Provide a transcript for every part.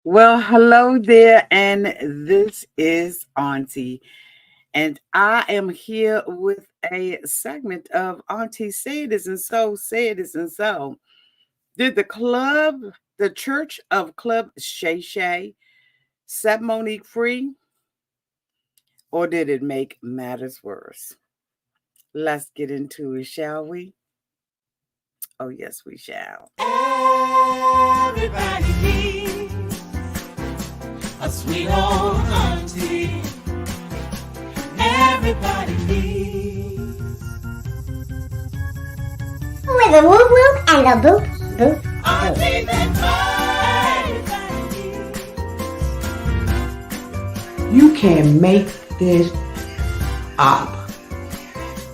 Well, hello there, and this is Auntie, and I am here with a segment of Auntie Say It Isn't So, Say It Isn't So. Did the Church of Club Shay Shay, set Monique free, or did it make matters worse? Let's get into it, shall we? Oh, yes, we shall. Everybody needs a sweet old auntie. Everybody needs with a whoop whoop and a boop boop auntie boop. that everybody needs. You can't make this up.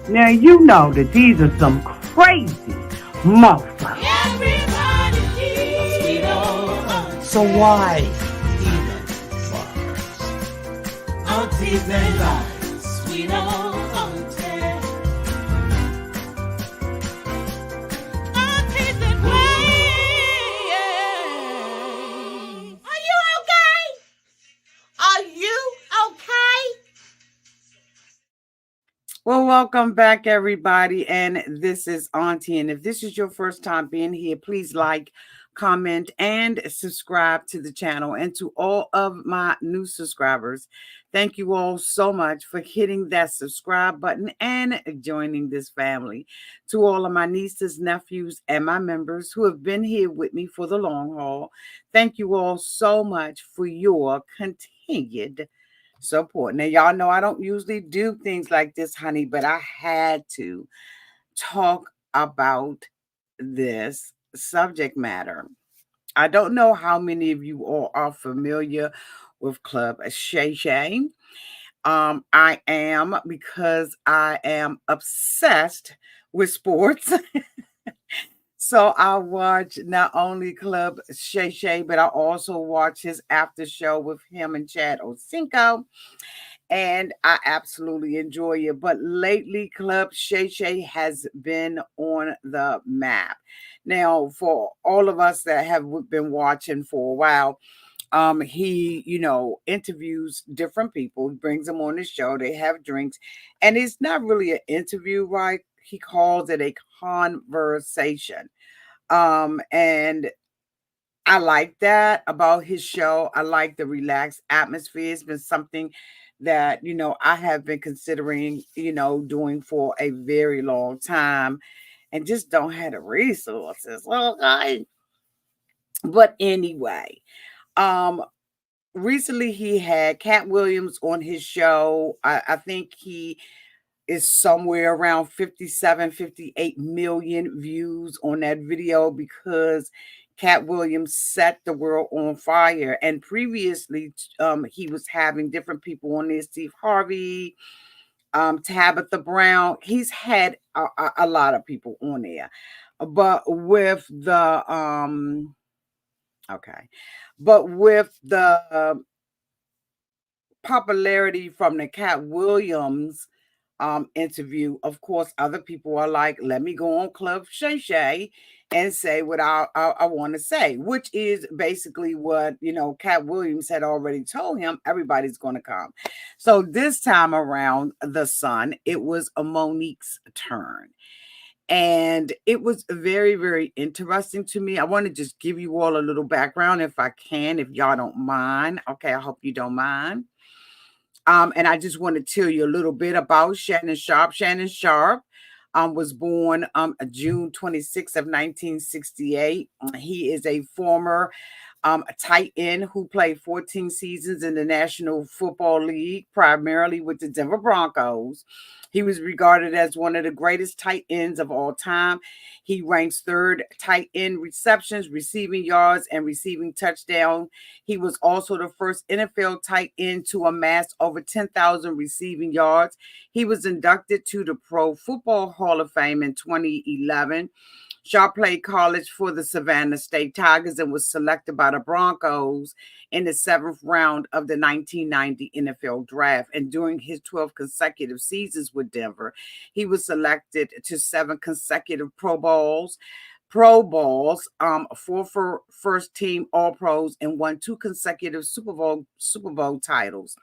Now you know that these are some crazy motherfuckers. Everybody needs a sweet old auntie. So why even fuckers? Aunties and lies, sweet old auntie. Aunties and ways. Are you okay? Are you okay? Well, welcome back, everybody. And this is Auntie. And if this is your first time being here, please like, comment, and subscribe to the channel. And to all of my new subscribers, thank you all so much for hitting that subscribe button and joining this family. To all of my nieces, nephews, and my members who have been here with me for the long haul, thank you all so much for your continued support. Now, y'all know I don't usually do things like this, honey, but I had to talk about this subject matter. I don't know how many of you all are familiar with Club Shay Shay. I am, because I am obsessed with sports. So I watch not only Club Shay Shay, but I also watch his after show with him and Chad Osinko. And I absolutely enjoy it. But lately, Club Shay Shay has been on the map. Now, for all of us that have been watching for a while, he, interviews different people, brings them on the show, they have drinks, and it's not really an interview, right? He calls it a conversation. And I like that about his show. I like the relaxed atmosphere. It's been something that, I have been considering, doing for a very long time and just don't have the resources. Okay. But anyway, um, recently he had Cat Williams on his show. I think he is somewhere around 57, 58 million views on that video because Cat Williams set the world on fire. And previously, he was having different people on there, Steve Harvey, Tabitha Brown. He's had a lot of people on there. But with the, okay, but with the popularity from the Cat Williams interview, of course, other people are like, let me go on Club Shay Shay and say what I want to say, which is basically what, Cat Williams had already told him, everybody's going to come. So this time around, the Sun, it was a Monique's turn. And it was very, very interesting to me. I want to just give you all a little background if I can, if y'all don't mind. Okay, I hope you don't mind. And I just want to tell you a little bit about Shannon Sharp. Shannon Sharp was born June 26th of 1968. He is a former tight end who played 14 seasons in the National Football League, primarily with the Denver Broncos. He was regarded as one of the greatest tight ends of all time. He ranks third tight end receptions, receiving yards, and receiving touchdown. He was also the first NFL tight end to amass over 10,000 receiving yards. He was inducted to the Pro Football Hall of Fame in 2011. Sharpe played college for the Savannah State Tigers and was selected by the Broncos in the 7th round of the 1990 NFL Draft. And during his 12 consecutive seasons with Denver, he was selected to 7 consecutive Pro Bowls, Pro Bowls, four for first team All Pros, and won 2 consecutive Super Bowl titles.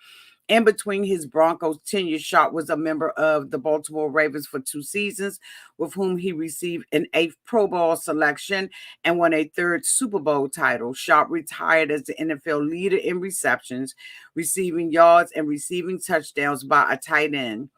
In between his Broncos tenure, Sharpe was a member of the Baltimore Ravens for 2 seasons, with whom he received an 8th Pro Bowl selection and won a 3rd Super Bowl title. Sharpe retired as the NFL leader in receptions, receiving yards, and receiving touchdowns by a tight end.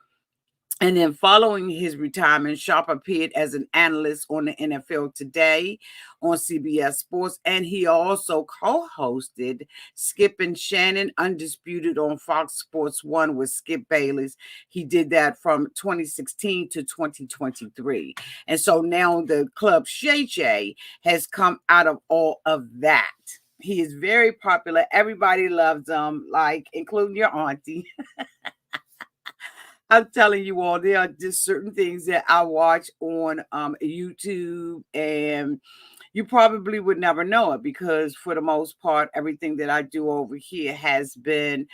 And then following his retirement, Sharpe appeared as an analyst on the NFL Today on CBS Sports, and he also co-hosted Skip and Shannon Undisputed on Fox Sports 1 with Skip Bayless. He did that from 2016 to 2023. And so now the Club Shay Shay has come out of all of that. He is very popular. Everybody loves him, like including your auntie. I'm telling you all, there are just certain things that I watch on YouTube, and you probably would never know it because, for the most part, everything that I do over here has been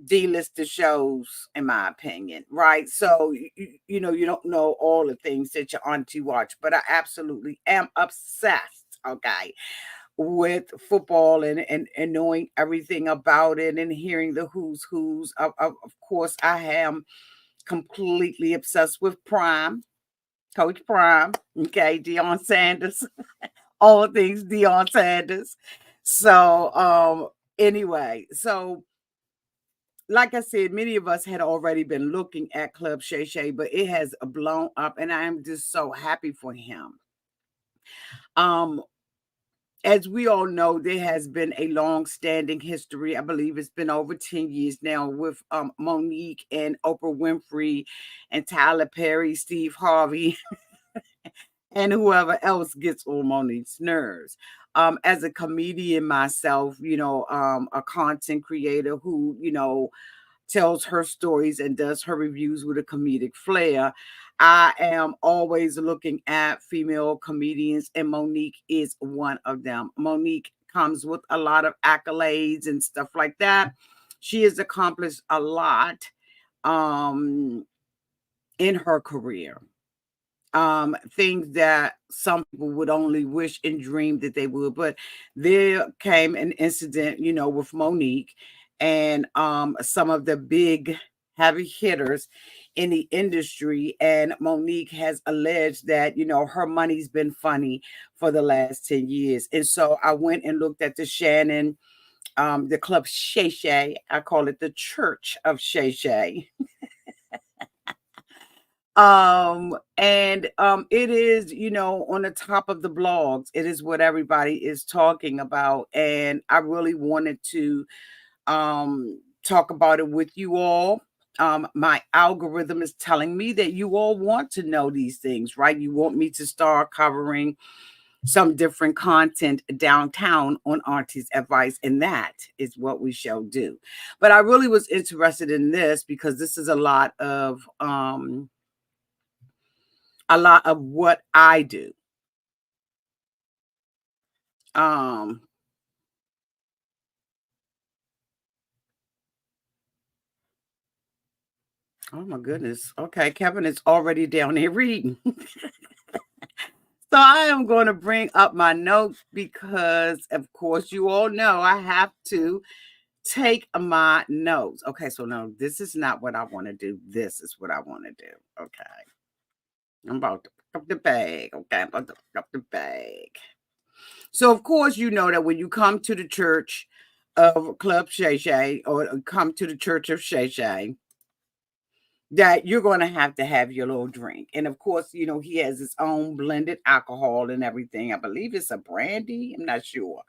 D-listed shows, in my opinion, right? So, you know, you don't know all the things that your auntie watch, but I absolutely am obsessed, okay, with football and knowing everything about it and hearing the who's. Of course, I am completely obsessed with Prime, Coach Prime, okay, Deion Sanders, all things Deion Sanders. So, anyway, so like I said, many of us had already been looking at Club Shay Shay, but it has blown up, and I am just so happy for him. Um, as we all know, there has been a long-standing history. I believe it's been over 10 years now with Monique and Oprah Winfrey and Tyler Perry, Steve Harvey, and whoever else gets on Monique's nerves. As a comedian myself, you know, a content creator who, you know, tells her stories and does her reviews with a comedic flair, I am always looking at female comedians, and Monique is one of them. Monique comes with a lot of accolades and stuff like that. She has accomplished a lot in her career. Things that some people would only wish and dream that they would. But there came an incident, you know, with Monique and some of the big heavy hitters in the industry. And Monique has alleged that, you know, her money's been funny for the last 10 years. And so I went and looked at the Shannon, the Club Shay Shay. I call it the Church of Shay Shay. And it is, you know, on the top of the blogs. It is what everybody is talking about, and I really wanted to talk about it with you all. My algorithm is telling me that you all want to know these things, right? You want me to start covering some different content downtown on Auntie's advice, and that is what we shall do. But I really was interested in this because this is a lot of what I do. Um, oh my goodness. Okay, Kevin is already down here reading. So I am going to bring up my notes because, of course, you all know I have to take my notes. Okay, so no, this is not what I want to do. This is what I want to do. Okay. I'm about to pick up the bag. Okay, I'm about to pick up the bag. So, of course, you know that when you come to the church of Club Shay Shay or come to the church of Shay Shay, that you're going to have your little drink. And of course, you know, he has his own blended alcohol and everything. I believe it's a brandy. I'm not sure.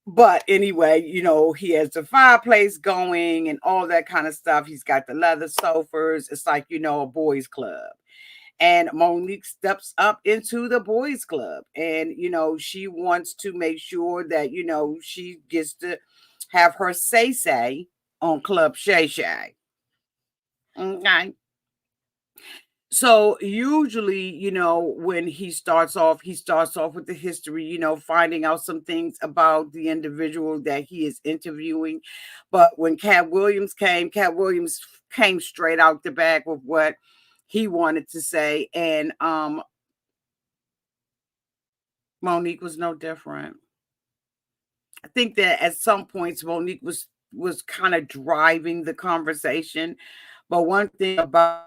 But anyway, you know, he has the fireplace going and all that kind of stuff. He's got the leather sofas. It's like, you know, a boys club. And Monique steps up into the boys club. And, you know, she wants to make sure that, you know, she gets to have her say on Club Shay Shay. Okay. So usually, you know, when he starts off with the history, you know, finding out some things about the individual that he is interviewing. But when Cat Williams came straight out the back with what he wanted to say. And Monique was no different. I think that at some points Monique was kind of driving the conversation. But one thing about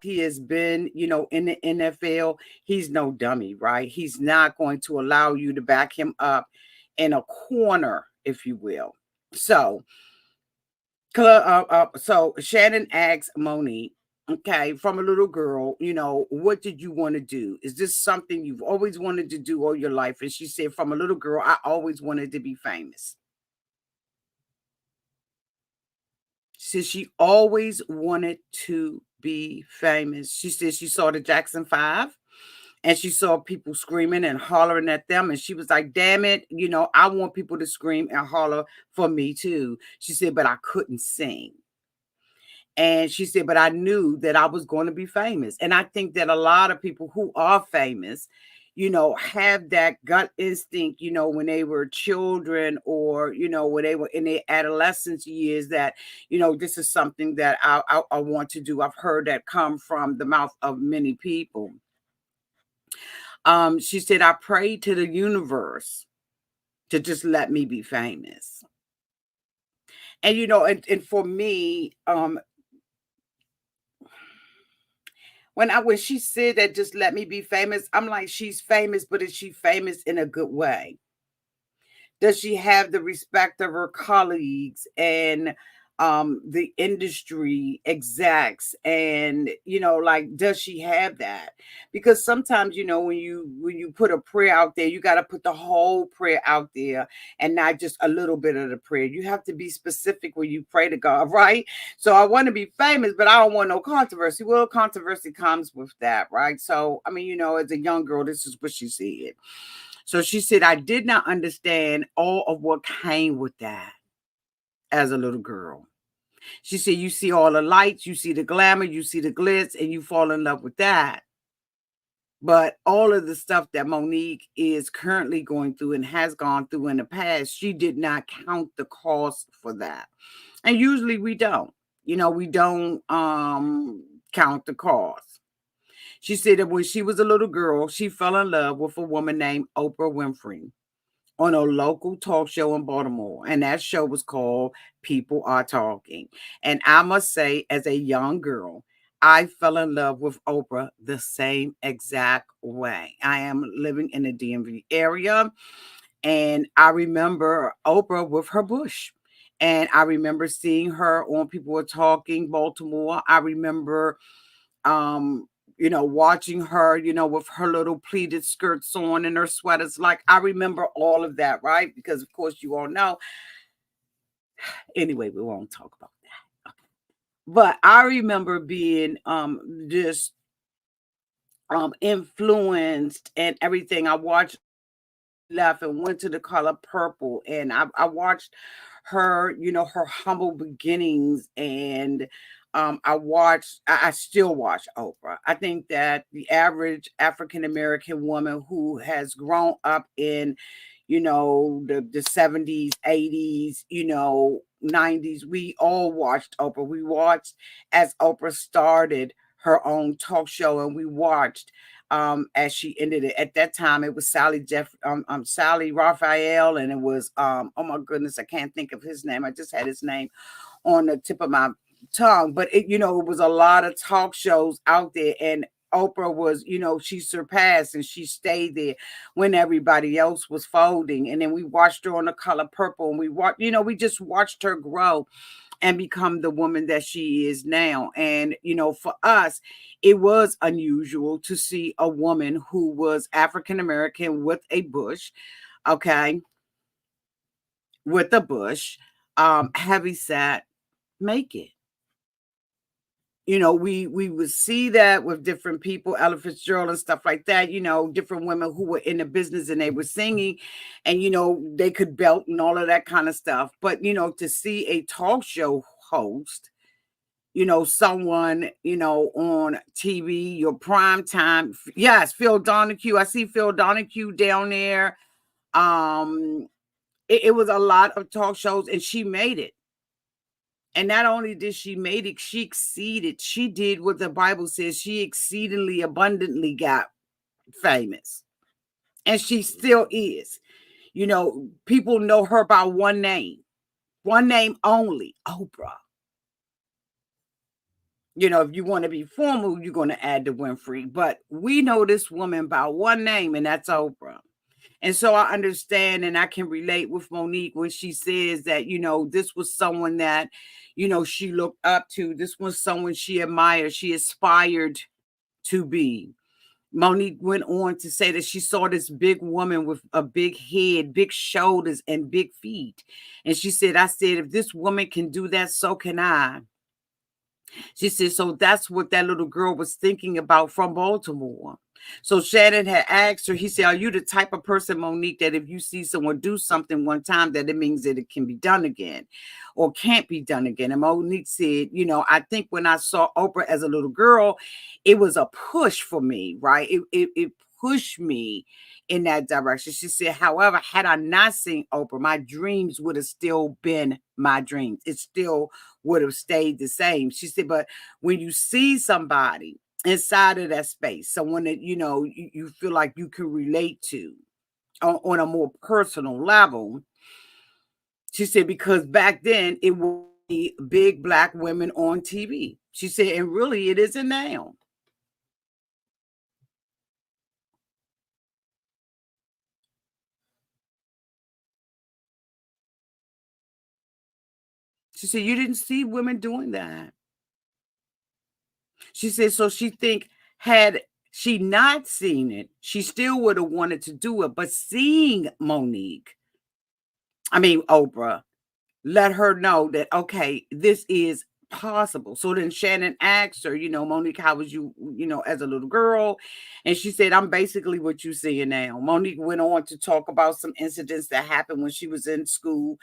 he has been, in the NFL, he's no dummy, right? He's not going to allow you to back him up in a corner, if you will. So, so Shannon asks Monique, okay, from a little girl, what did you want to do? Is this something you've always wanted to do all your life? And she said, from a little girl, I always wanted to be famous. She said she always wanted to be famous. She said she saw the Jackson 5 and she saw people screaming and hollering at them. And she was like, damn it, I want people to scream and holler for me too. She said, but I couldn't sing. And she said, but I knew that I was going to be famous. And I think that a lot of people who are famous, have that gut instinct, when they were children or, when they were in their adolescence years that, this is something that I want to do. I've heard that come from the mouth of many people. She said, I prayed to the universe to just let me be famous. And, and for me, when she said that just let me be famous, I'm like, she's famous, but is she famous in a good way? Does she have the respect of her colleagues and the industry execs? And does she have that? Because sometimes when you put a prayer out there, you got to put the whole prayer out there and not just a little bit of the prayer. You have to be specific when you pray to God, right? So I want to be famous, but I don't want no controversy. Well, controversy comes with that, right? So I mean, as a young girl, this is what she said. So she said, I did not understand all of what came with that as a little girl. She said, you see all the lights, you see the glamour, you see the glitz, and you fall in love with that. But all of the stuff that Monique is currently going through and has gone through in the past, she did not count the cost for that. And usually we don't. We don't count the cost. She said that when she was a little girl, she fell in love with a woman named Oprah Winfrey on a local talk show in Baltimore. And that show was called People Are Talking. And I must say, as a young girl, I fell in love with Oprah the same exact way. I am living in the DMV area, and I remember Oprah with her bush. And I remember seeing her on People Are Talking Baltimore. I remember watching her, with her little pleated skirts on and her sweaters. Like, I remember all of that, right? Because of course you all know. Anyway, we won't talk about that. Okay. But I remember being just influenced and everything. I watched left and went to the color purple, and I watched her, her humble beginnings, and I still watch Oprah. I think that the average African American woman who has grown up in, the 70s, 80s, 90s, we all watched Oprah. We watched as Oprah started her own talk show, and we watched as she ended it. At that time, it was Sally Raphael, and it was oh my goodness, I can't think of his name. I just had his name on the tip of my tongue, but it was a lot of talk shows out there, and Oprah was, she surpassed and she stayed there when everybody else was folding. And then we watched her on The Color Purple, and we just watched her grow and become the woman that she is now. And, for us, it was unusual to see a woman who was African-American with a bush, okay, with a bush, heavy set, make it. We would see that with different people, Ella Fitzgerald and stuff like that, different women who were in the business and they were singing and, they could belt and all of that kind of stuff. But, to see a talk show host, someone, on TV, your prime time. Yes, Phil Donahue. I see Phil Donahue down there. It was a lot of talk shows, and she made it. And not only did she make it, she exceeded. She did what the Bible says. She exceedingly abundantly got famous. And she still is. People know her by one name only, Oprah. If you want to be formal, you're going to add the Winfrey. But we know this woman by one name, and that's Oprah. And so I understand and I can relate with Monique when she says that, this was someone that, she looked up to. This was someone she admired, she aspired to be. Monique went on to say that she saw this big woman with a big head, big shoulders, and big feet. And she said, if this woman can do that, so can I. She said, so that's what that little girl was thinking about from Baltimore. So Shannon had asked her, he said, are you the type of person, Monique, that if you see someone do something one time, that it means that it can be done again or can't be done again? And Monique said, I think when I saw Oprah as a little girl, it was a push for me, right? It pushed me in that direction. She said, however, had I not seen Oprah, my dreams would have still been my dreams. It still would have stayed the same. She said, but when you see somebody inside of that space, someone that, you feel like you can relate to on a more personal level, she said, because back then it was big Black women on TV. She said, and really it isn't now. She said, you didn't see women doing that. She said, so she think had she not seen it, she still would have wanted to do it. But seeing Oprah, let her know that, okay, this is possible. So then Shannon asked her, Monique, how was you, as a little girl? And she said, I'm basically what you seeing now. Monique went on to talk about some incidents that happened when she was in school,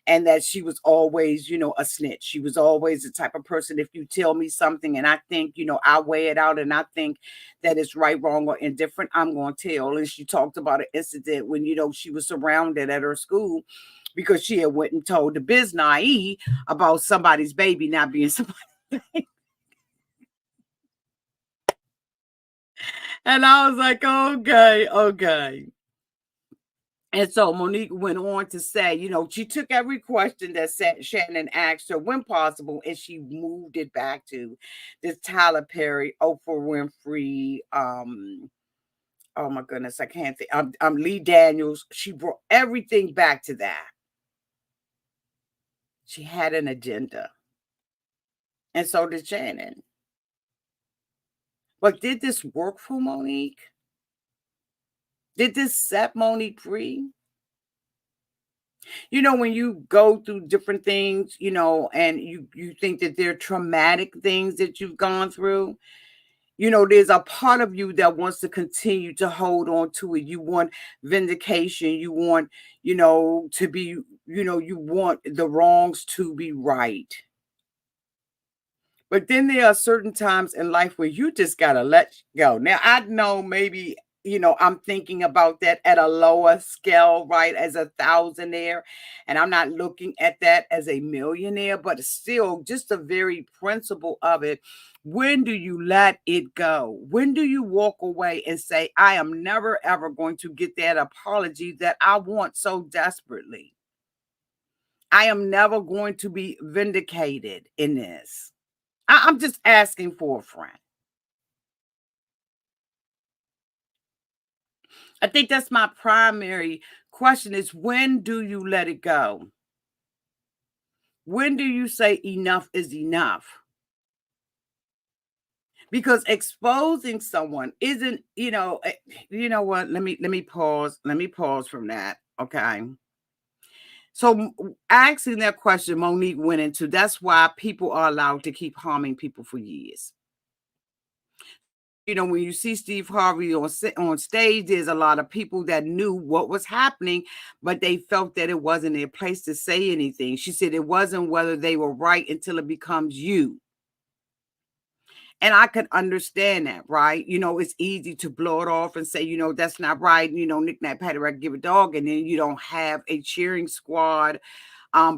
and that she was always, a snitch. She was always the type of person, if you tell me something and I think, I weigh it out and I think that it's right, wrong, or indifferent, I'm going to tell. And she talked about an incident when, she was surrounded at her school because she had went and told the biz naive about somebody's baby not being somebody's baby. And I was like, okay. And so Monique went on to say, she took every question that Shannon asked her when possible, and she moved it back to this Tyler Perry, Oprah Winfrey, oh my goodness, I can't think, Lee Daniels. She brought everything back to that. She had an agenda. And so did Shannon. But did this work for Monique? Did this set Monique free? When you go through different things, and you think that they're traumatic things that you've gone through, there's a part of you that wants to continue to hold on to it. You want vindication. You want, to be, you want the wrongs to be right. But then there are certain times in life where you just got to let go. Now, I know maybe, I'm thinking about that at a lower scale, right? As a thousandaire. And I'm not looking at that as a millionaire, but still just the very principle of it. When do you let it go? When do you walk away and say, I am never, ever going to get that apology that I want so desperately? I am never going to be vindicated in this. I'm just asking for a friend. I think that's my primary question is, when do you let it go? When do you say enough is enough? Because exposing someone isn't, you know what? Let me pause. Let me pause from that. Okay. So asking that question, Monique went into, that's why people are allowed to keep harming people for years. When you see Steve Harvey on stage, there's a lot of people that knew what was happening, but they felt that it wasn't their place to say anything. She said it wasn't whether they were right until it becomes you. And I could understand that, right? It's easy to blow it off and say, that's not right. Knick-knack, paddywhack, give a dog. And then you don't have a cheering squad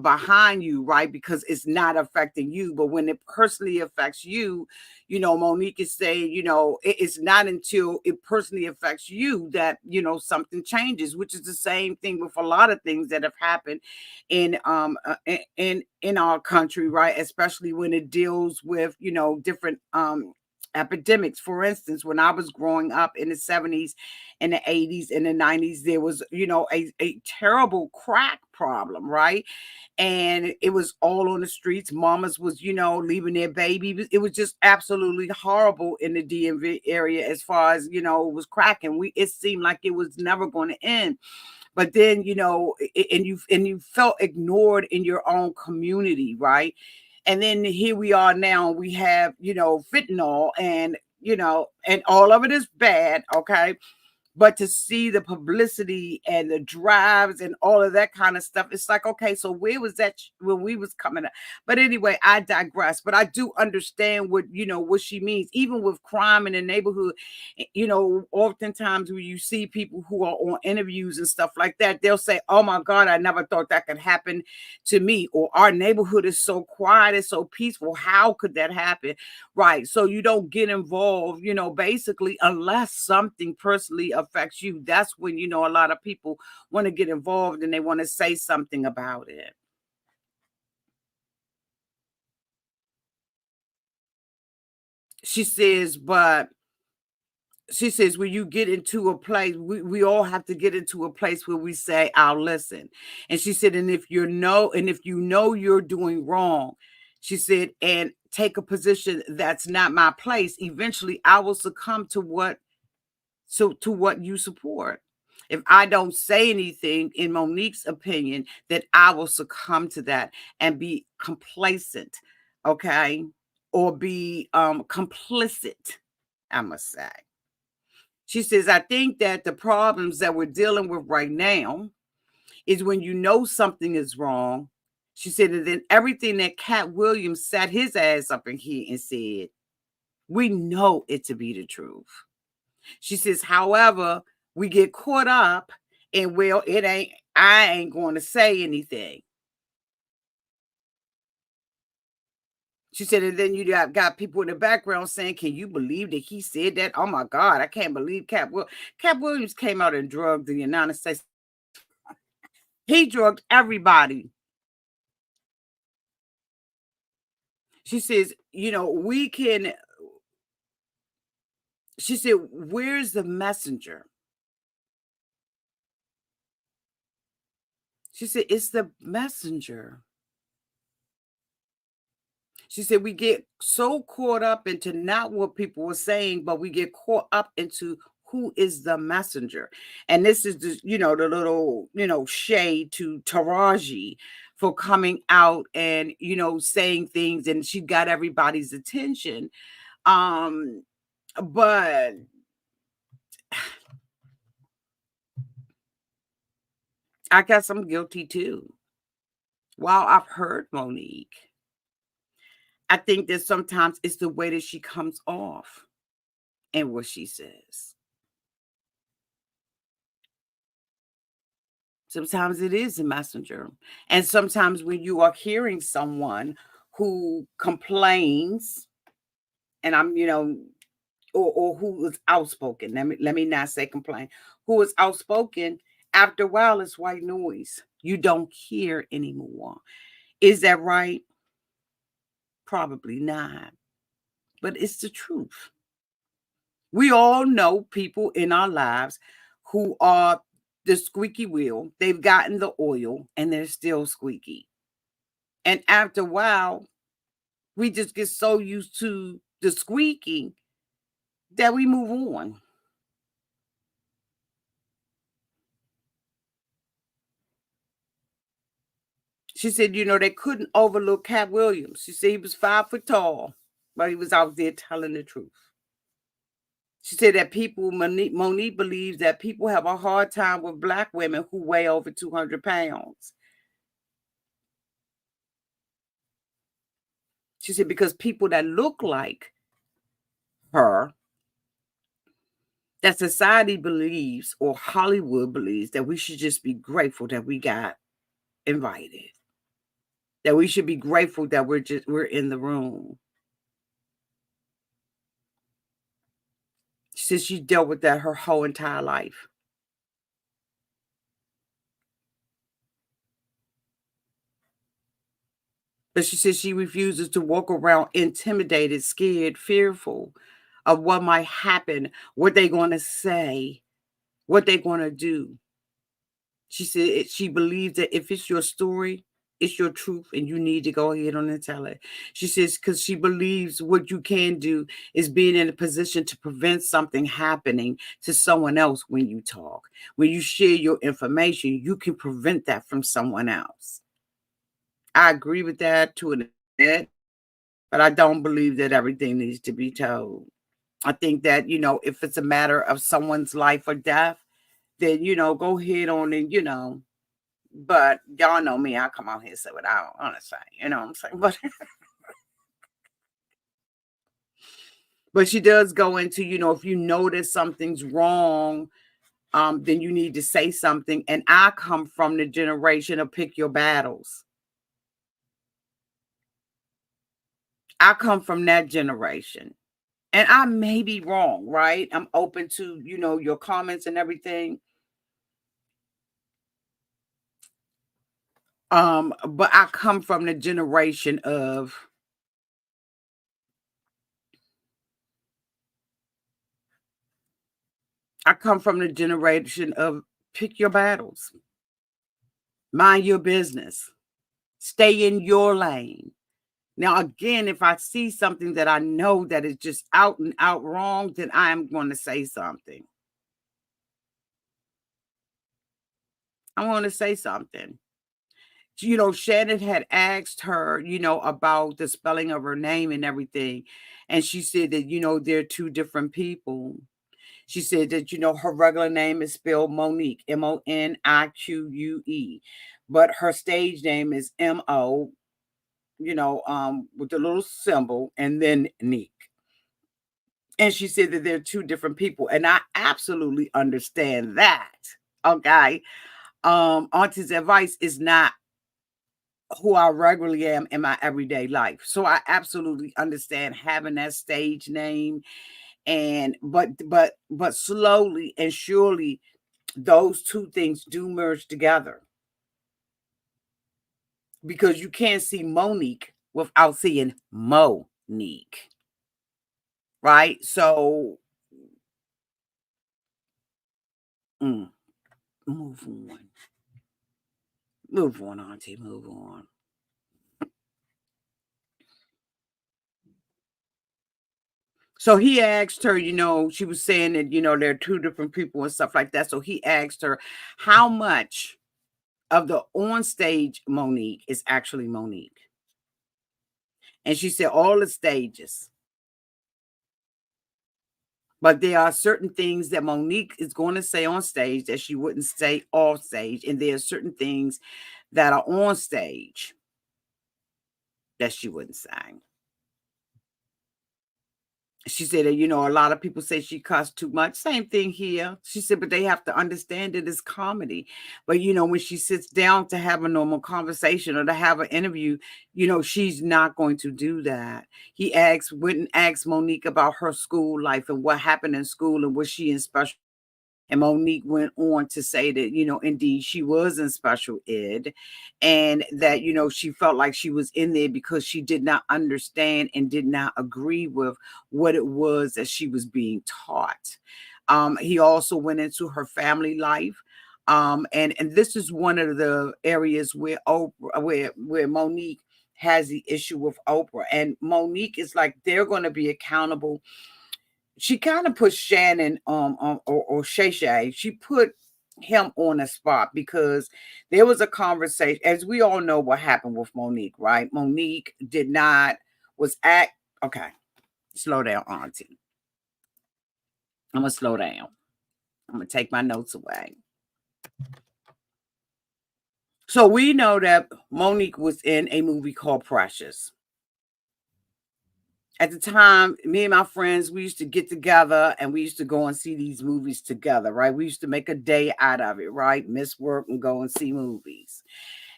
behind you, right? Because it's not affecting you. But when it personally affects you, you know, Monique is saying, you know, it's not until it personally affects you that, you know, something changes, which is the same thing with a lot of things that have happened in our country, right? Especially when it deals with, you know, different epidemics. For instance, when I was growing up in the 70s and the 80s and the 90s, there was, you know, a terrible crack problem, right? And it was all on the streets. Mamas was, you know, leaving their baby. It was just absolutely horrible in the DMV area as far as, you know, it was cracking. It seemed like it was never going to end. But then, you know, and you felt ignored in your own community, right? And then here we are now, we have, you know, fentanyl and, you know, and all of it is bad, okay? But to see the publicity and the drives and all of that kind of stuff, it's like, okay, so where was that when we was coming up? But anyway, I digress. But I do understand what, you know, what she means. Even with crime in the neighborhood, you know, oftentimes when you see people who are on interviews and stuff like that, they'll say, oh my God, I never thought that could happen to me. Or our neighborhood is so quiet, it's so peaceful. How could that happen? Right. So you don't get involved, you know, basically, unless something personally affects you. That's when, you know, a lot of people want to get involved and they want to say something about it. She says, but she says, when you get into a place, we all have to get into a place where we say, I'll listen. And she said, and if you know you're doing wrong, she said, and take a position that's not my place, eventually I will succumb to what you support. If I don't say anything, in Monique's opinion, that I will succumb to that and be complacent, okay? Or be complicit, I must say. She says, I think that the problems that we're dealing with right now is when you know something is wrong. She said, and then everything that Cat Williams sat his ass up in here and said, we know it to be the truth. She says, however, we get caught up in, well, I ain't going to say anything. She said, and then you got people in the background saying, can you believe that he said that? Oh my God, I can't believe Cat Williams came out and drugged the United States. He drugged everybody. She says, you know, she said, where's the messenger? She said, it's the messenger. She said, we get so caught up into not what people were saying, but we get caught up into who is the messenger. And this is the, you know, the little, you know, shade to Taraji for coming out and, you know, saying things, and she got everybody's attention. But I guess I'm guilty too. While I've heard Monique, I think that sometimes it's the way that she comes off and what she says. Sometimes it is a messenger. And sometimes when you are hearing someone who complains, and I'm, you know, or who is outspoken, let me not say complain, who is outspoken, after a while it's white noise. You don't hear anymore. Is that right? Probably not. But it's the truth. We all know people in our lives who are the squeaky wheel. They've gotten the oil and they're still squeaky. And after a while, we just get so used to the squeaking that we move on. She said, you know, they couldn't overlook Cat Williams. She said he was 5 foot tall, but he was out there telling the truth. She said that Monique believes that people have a hard time with Black women who weigh over 200 pounds. She said, because people that look like her, that society believes, or Hollywood believes, that we should just be grateful that we got invited. that we should be grateful that we're in the room. She said she dealt with that her whole entire life. But she said she refuses to walk around intimidated, scared, fearful of what might happen, what they're going to say, what they're going to do. She said she believes that if it's your story, it's your truth, and you need to go ahead on and tell it. She says because she believes what you can do is being in a position to prevent something happening to someone else when you talk. When you share your information, you can prevent that from someone else. I agree with that to an extent, but I don't believe that everything needs to be told. I think that, if it's a matter of someone's life or death, then, go ahead on and. But y'all know me, I come out here and say what I want to say. You know what I'm saying? But she does go into, if you notice something's wrong, then you need to say something. And I come from the generation of pick your battles. I come from that generation. And I may be wrong, right? I'm open to, your comments and everything. But I come from the generation of pick your battles. Mind your business. Stay in your lane. Now, again, if I see something that I know that is just out and out wrong, then I am going to say something. I want to say something. Shannon had asked her, about the spelling of her name and everything. And she said that, they're two different people. She said that, her regular name is spelled Monique, Monique. But her stage name is M-O, with the little symbol, and then Nick. And she said that they're two different people. And I absolutely understand that. Okay. Auntie's advice is not who I regularly am in my everyday life. So I absolutely understand having that stage name. And but slowly and surely those two things do merge together. Because you can't see Monique without seeing Monique. Right? So move on. Move on, Auntie. Move on. So he asked her, she was saying that, there are two different people and stuff like that. So he asked her how much of the on-stage Monique is actually Monique. And she said all the stages. But there are certain things that Monique is going to say on stage that she wouldn't say off stage. And there are certain things that are on stage that she wouldn't say. She said that, a lot of people say she cussed too much. Same thing here. She said, but they have to understand it is comedy. But, when she sits down to have a normal conversation or to have an interview, she's not going to do that. He went and asked Monique about her school life and what happened in school and was she in special. And Monique went on to say that, indeed she was in special ed and that, she felt like she was in there because she did not understand and did not agree with what it was that she was being taught. He also went into her family life. And this is one of the areas where where Monique has the issue with Oprah. And Monique is like, they're going to be accountable. She kind of put Shannon or Shay Shay. She put him on the spot because there was a conversation, as we all know what happened with Monique, right? Monique okay, slow down, Auntie. I'm gonna slow down. I'm gonna take my notes away. So we know that Monique was in a movie called Precious. At the time, me and my friends, we used to get together and we used to go and see these movies together, right? We used to make a day out of it, right? Miss work and go and see movies.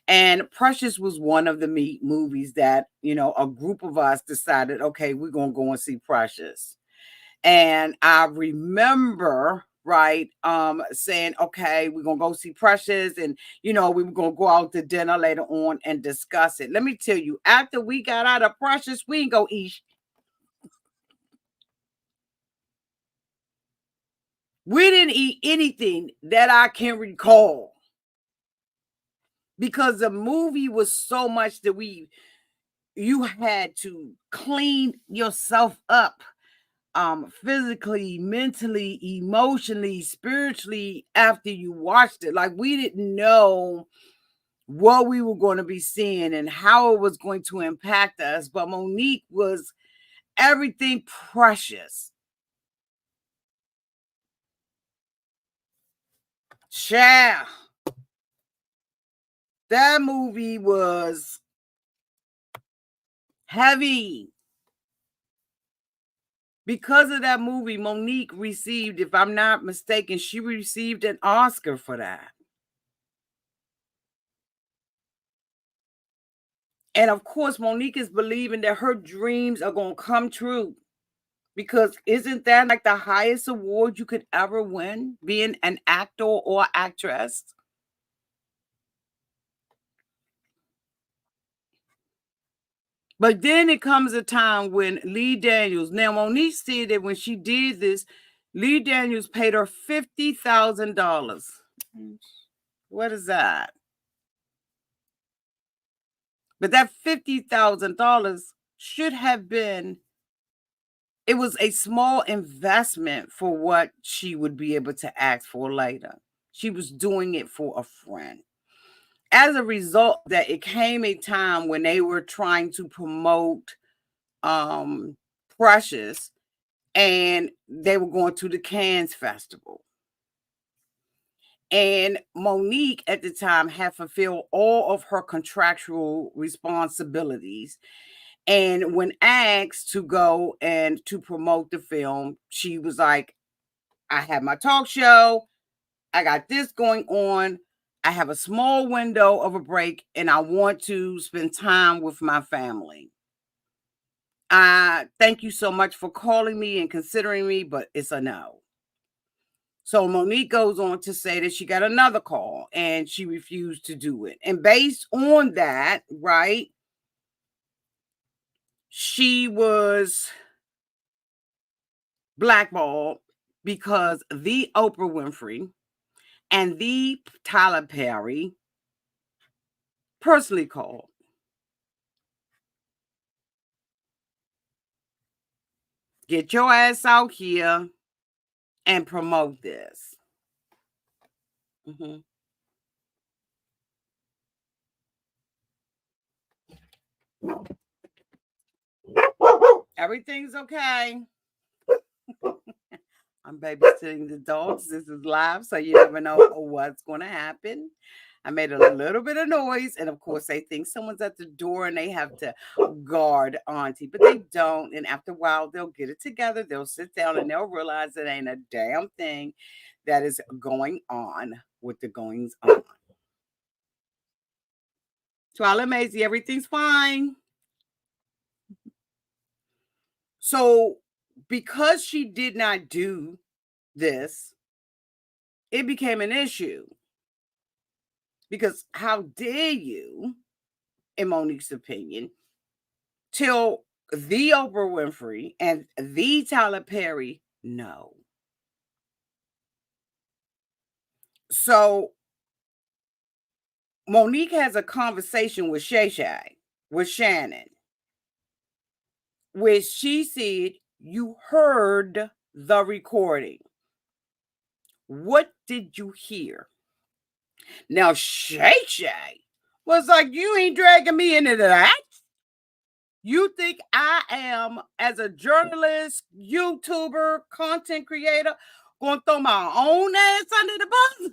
And Precious was one of the movies that, a group of us decided, okay, we're going to go and see Precious. And I remember, right, saying, okay, we're going to go see Precious. And, we were going to go out to dinner later on and discuss it. Let me tell you, after we got out of Precious, we didn't go eat. We didn't eat anything that I can recall, because the movie was so much that you had to clean yourself up, physically, mentally, emotionally, spiritually, after you watched it. Like, we didn't know what we were going to be seeing and how it was going to impact us. But Monique was everything Precious. Yeah. That movie was heavy. Because of that movie, Monique received, if I'm not mistaken, she received an Oscar for that. And of course, Monique is believing that her dreams are going to come true. Because isn't that like the highest award you could ever win, being an actor or actress? But then it comes a time when Lee Daniels, now Monique said that when she did this, Lee Daniels paid her $50,000. What is that? But that $50,000 should have been, it was a small investment for what she would be able to ask for later. She was doing it for a friend. As a result, that it came a time when they were trying to promote Precious, and they were going to the Cannes Festival. And Monique at the time had fulfilled all of her contractual responsibilities. And when asked to go and to promote the film, she was like, I have my talk show. I got this going on. I have a small window of a break, and I want to spend time with my family. Thank you so much for calling me and considering me, but it's a no. So Monique goes on to say that she got another call and she refused to do it. And based on that, right, she was blackballed because the Oprah Winfrey and the Tyler Perry personally called. Get your ass out here and promote this. Mm-hmm. Everything's okay. I'm babysitting the dogs. This is live, so you never know what's going to happen. I made a little bit of noise, and of course, they think someone's at the door and they have to guard Auntie, but they don't. And after a while, they'll get it together. They'll sit down and they'll realize it ain't a damn thing that is going on with the goings on. Twilight Maisie, everything's fine. So, because she did not do this, it became an issue. Because how dare you, in Monique's opinion, tell the Oprah Winfrey and the Tyler Perry no? So Monique has a conversation with Shay Shay, with Shannon, where she said, you heard the recording. What did you hear? Now, Shay Shay was like, you ain't dragging me into that. You think I am, as a journalist, YouTuber, content creator, going to throw my own ass under the bus?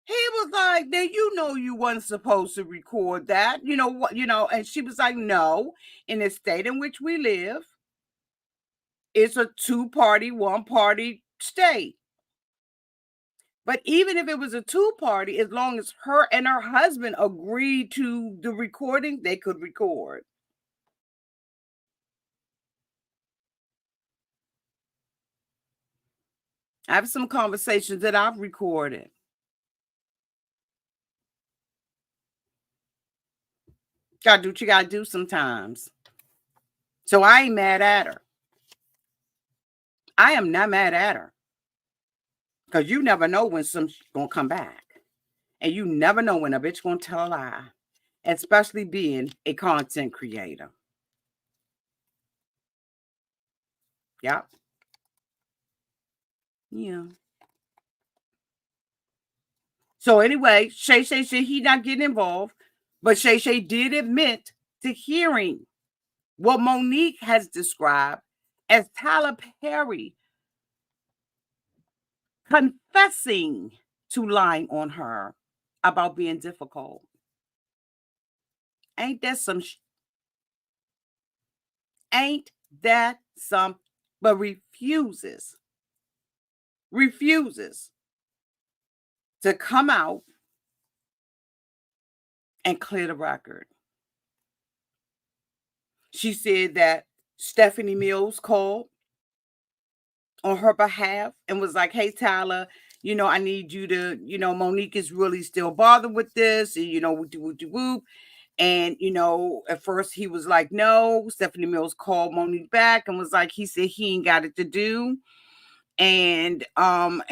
He was like, then you wasn't supposed to record that. You know what, and she was like, no, in the state in which we live, it's a 2-party, 1-party state. But even if it was a two-party, as long as her and her husband agreed to the recording, they could record. I have some conversations that I've recorded. Gotta do what you gotta do sometimes. So I ain't mad at her. I am not mad at her. Because you never know when some's gonna come back. And you never know when a bitch gonna tell a lie. Especially being a content creator. Yep. Yeah. So anyway, Shay Shay said he not getting involved. But Shay Shay did admit to hearing what Monique has described as Tyler Perry confessing to lying on her about being difficult. Ain't that some ain't that some, but refuses to come out and clear the record. She said that Stephanie Mills called on her behalf and was like, hey, Tyler, I need you to, Monique is really still bothered with this. And, whoop. And, at first he was like, no. Stephanie Mills called Monique back and was like, he said he ain't got it to do. And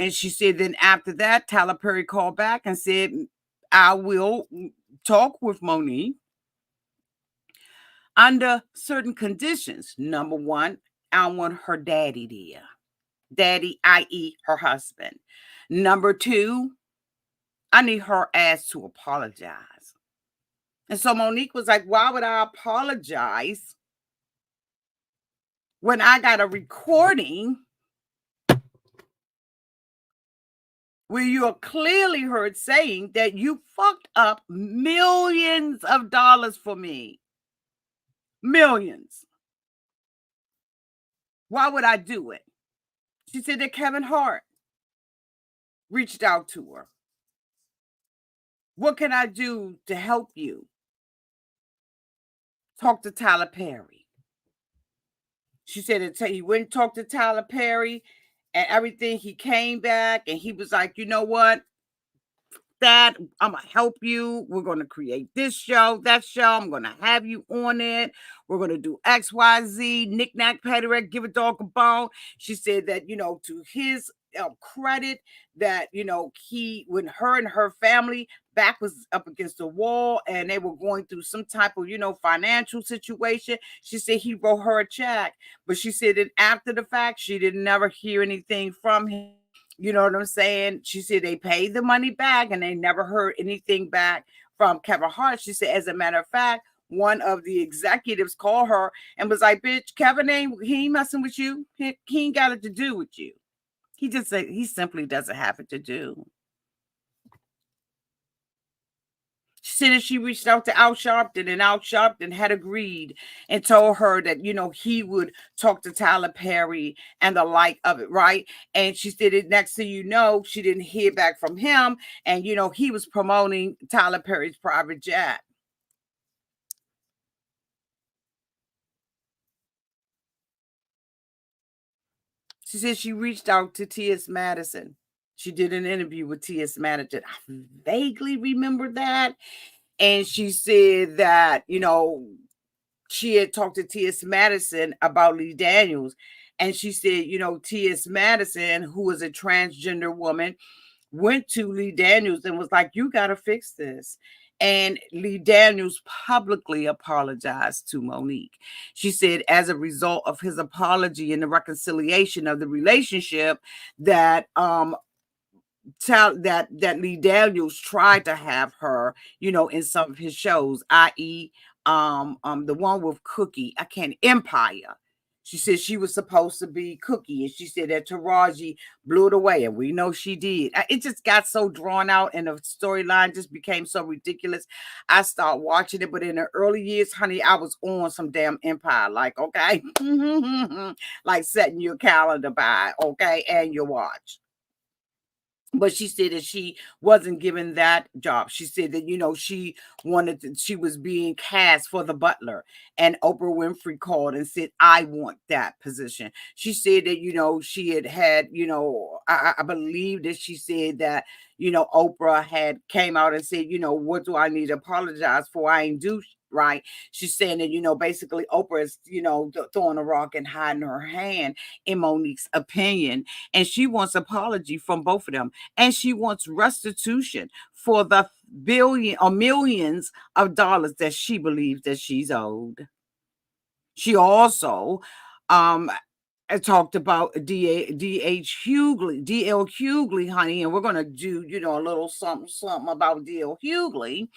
she said, then after that, Tyler Perry called back and said, I will talk with Monique under certain conditions. Number one, I want her daddy there. Daddy, i.e. her husband. Number two, I need her ass to apologize. And so Monique was like, why would I apologize when I got a recording where you are clearly heard saying that you fucked up millions of dollars for me? Millions. Why would I do it? She said that Kevin Hart reached out to her. What can I do to help you? Talk to Tyler Perry. She said that he went and talked to Tyler Perry and everything. He came back and he was like, you know what? That I'm gonna help you. We're gonna create this show, that show. I'm gonna have you on it. We're gonna do XYZ, knick-knack, paddywhack, give a dog a bone. She said that, to his credit, that he, when her and her family back was up against the wall and they were going through some type of financial situation, she said he wrote her a check. But she said that after the fact, she didn't never hear anything from him. You know what I'm saying? She said they paid the money back and they never heard anything back from Kevin Hart. She said, as a matter of fact, one of the executives called her and was like, bitch, Kevin he ain't messing with you. He ain't got it to do with you. He simply doesn't have it to do. She said that she reached out to Al Sharpton, and Al Sharpton had agreed and told her that, he would talk to Tyler Perry and the like of it, right? And she said it next thing she didn't hear back from him. And, he was promoting Tyler Perry's private jet. She said she reached out to T.S. Madison. She did an interview with T.S. Madison. I vaguely remember that. And she said that, she had talked to T.S. Madison about Lee Daniels. And she said, T.S. Madison, who was a transgender woman, went to Lee Daniels and was like, you got to fix this. And Lee Daniels publicly apologized to Monique. She said, as a result of his apology and the reconciliation of the relationship, that that Lee Daniels tried to have her, in some of his shows, i.e., the one with Cookie, Empire. She said she was supposed to be Cookie, and she said that Taraji blew it away, and we know she did. It just got so drawn out, and the storyline just became so ridiculous. I started watching it, but in the early years, honey, I was on some damn Empire, like, okay, like setting your calendar by, okay, and your watch. But she said that she wasn't given that job. She said that, she was being cast for the butler. And Oprah Winfrey called and said, I want that position. She said that, she had, I believe that she said that, Oprah had came out and said, what do I need to apologize for? I ain't do right. She's saying that, basically Oprah is, throwing a rock and hiding her hand in Monique's opinion. And she wants apology from both of them. And she wants restitution for the billion or millions of dollars that she believes that she's owed. She also talked about D.H. Hughley, D.L. Hughley, honey, and we're going to do, a little something about D.L. Hughley.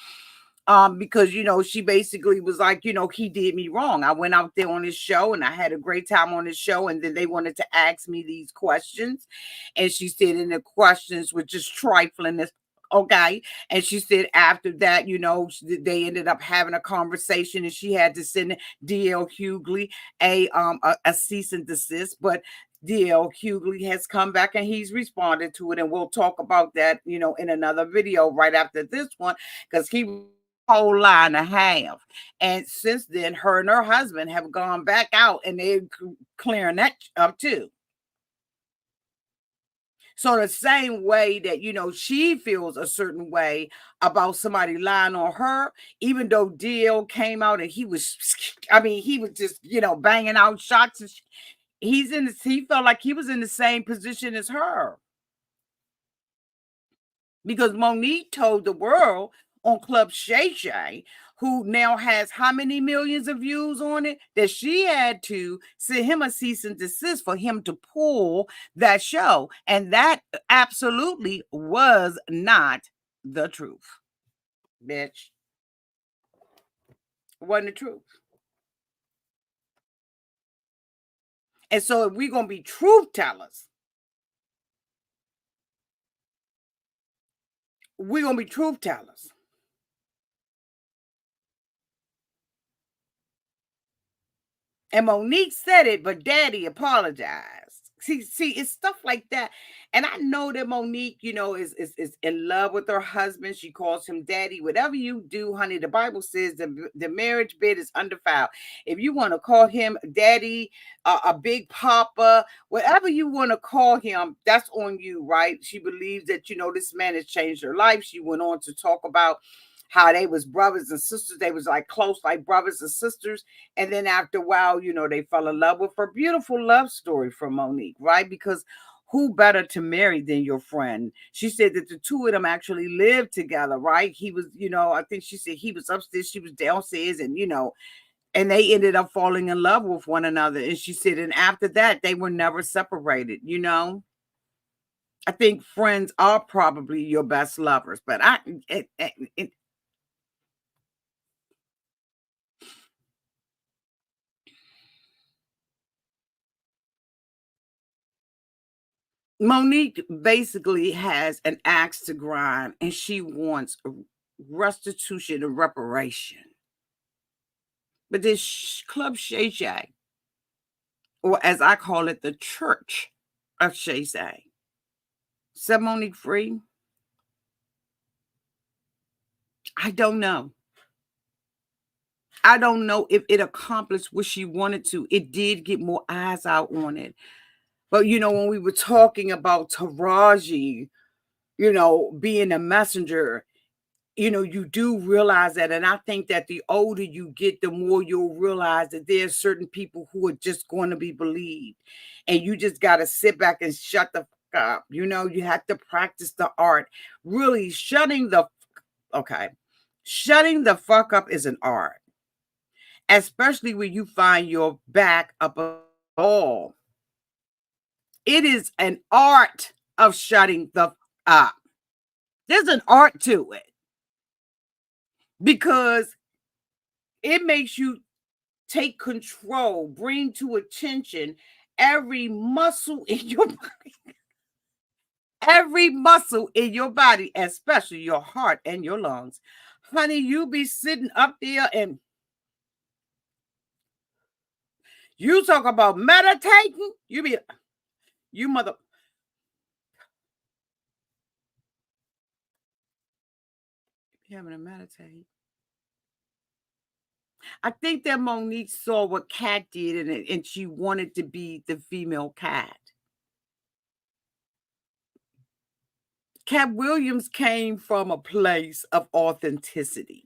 Because she basically was like, he did me wrong. I went out there on his show and I had a great time on his show, and then they wanted to ask me these questions, and she said, and the questions were just trifling. Okay. And she said after that, they ended up having a conversation, and she had to send D.L. Hughley a cease and desist, but D.L. Hughley has come back and he's responded to it, and we'll talk about that, in another video right after this one, because he whole lie and a half. And since then, her and her husband have gone back out and they're clearing that up too. So the same way that, she feels a certain way about somebody lying on her, even though DL came out and he was just, banging out shots. And he felt like he was in the same position as her. Because Monique told the world on Club Shay Shay, who now has how many millions of views on it, that she had to send him a cease and desist for him to pull that show. And that absolutely was not the truth. Bitch. It wasn't the truth. And so if we're going to be truth tellers, we're going to be truth tellers. And Monique said it, but Daddy apologized. See, it's stuff like that. And I know that Monique, is in love with her husband. She calls him Daddy. Whatever you do, honey, the Bible says the marriage bed is undefiled. If you want to call him Daddy, a big papa, whatever you want to call him, that's on you, right? She believes that, this man has changed her life. She went on to talk about how they was brothers and sisters. They was like close, like brothers and sisters. And then after a while, they fell in love with her. Beautiful love story from Monique, right? Because who better to marry than your friend? She said that the two of them actually lived together, right? He was, I think she said he was upstairs, she was downstairs, and, and they ended up falling in love with one another. And she said, and after that, they were never separated, I think friends are probably your best lovers, but Monique basically has an axe to grind, and she wants restitution and reparation. But this Club Shay Shay, or as I call it, the Church of Shay Shay, set Monique free? I don't know. I don't know if it accomplished what she wanted to. It did get more eyes out on it. But, when we were talking about Taraji, being a messenger, you do realize that. And I think that the older you get, the more you'll realize that there's certain people who are just going to be believed. And you just got to sit back and shut the fuck up. You have to practice the art. Really shutting the fuck up is an art. Especially when you find your back up a wall. It is an art of shutting the up. There's an art to it. Because it makes you take control, bring to attention every muscle in your body. Every muscle in your body, especially your heart and your lungs. Honey, you be sitting up there and you talk about meditating. You mother. Having to meditate. I think that Monique saw what Cat did and she wanted to be the female Cat. Cat Williams came from a place of authenticity.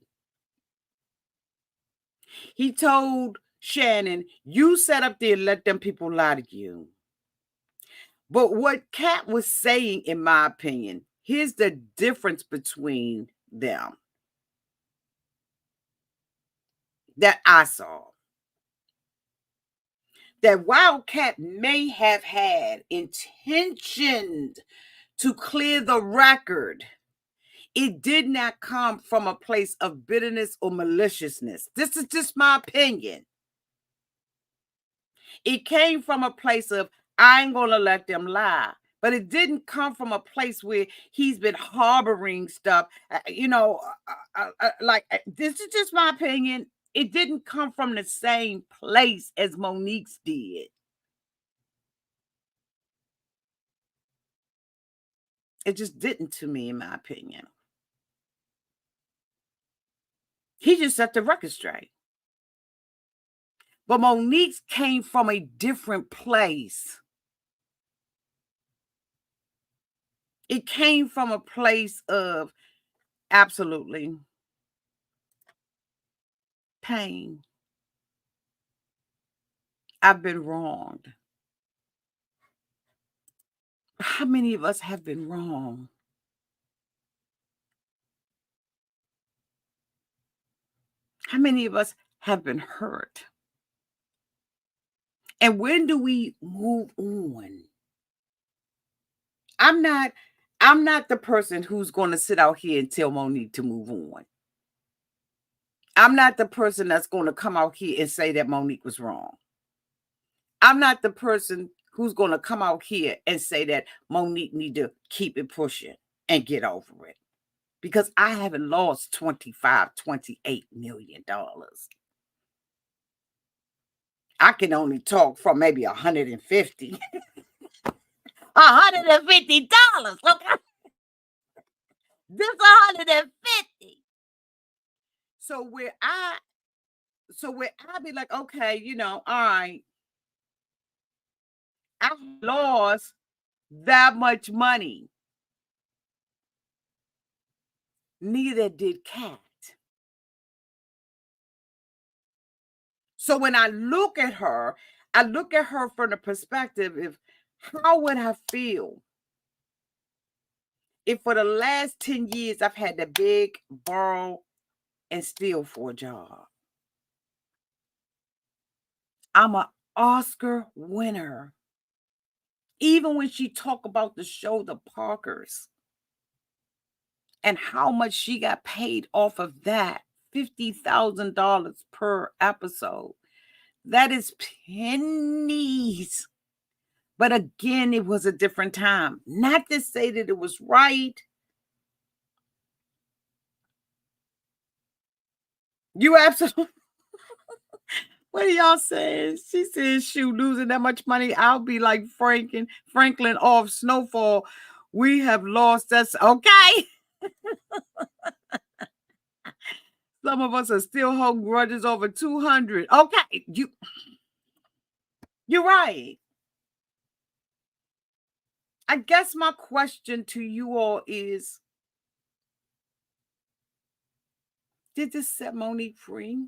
He told Shannon, you sat up there and let them people lie to you. But what Cat was saying, in my opinion, here's the difference between them that I saw. That while Cat may have had intention to clear the record, it did not come from a place of bitterness or maliciousness. This is just my opinion. It came from a place of, I ain't going to let them lie. But it didn't come from a place where he's been harboring stuff. This is just my opinion. It didn't come from the same place as Monique's did. It just didn't, to me, in my opinion. He just set the record straight. But Monique's came from a different place. It came from a place of absolutely pain. I've been wronged. How many of us have been wrong? How many of us have been hurt? And when do we move on? I'm not the person who's going to sit out here and tell Monique to move on. I'm not the person that's going to come out here and say that Monique was wrong. I'm not the person who's going to come out here and say that Monique need to keep it pushing and get over it. Because I haven't lost $28 million. I can only talk from maybe 150. $150. Okay. This 150. So where I be like, okay, all right, I lost that much money. Neither did Cat. So when I look at her from the perspective of how would I feel if for the last 10 years I've had to beg, borrow, and steal for a job. I'm an Oscar winner. Even when she talked about the show The Parkers and how much she got paid off of that, $50,000 per episode. That is pennies. But again, it was a different time. Not to say that it was right. You absolutely. What are y'all saying? She says, shoot, losing that much money, I'll be like Franklin off Snowfall. We have lost us. Okay. Some of us are still holding grudges over 200. Okay. You're right. I guess my question to you all is, did this set Monique free?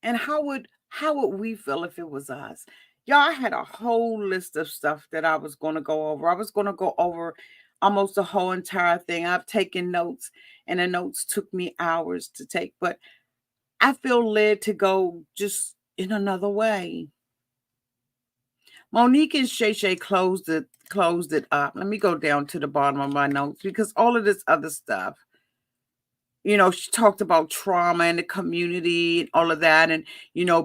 And how would we feel if it was us? Y'all, I had a whole list of stuff that I was going to go over. I was going to go over almost the whole entire thing. I've taken notes, and the notes took me hours to take, but I feel led to go just in another way. Monique and Shay Shay closed it up. Let me go down to the bottom of my notes because all of this other stuff, she talked about trauma in the community and all of that, and,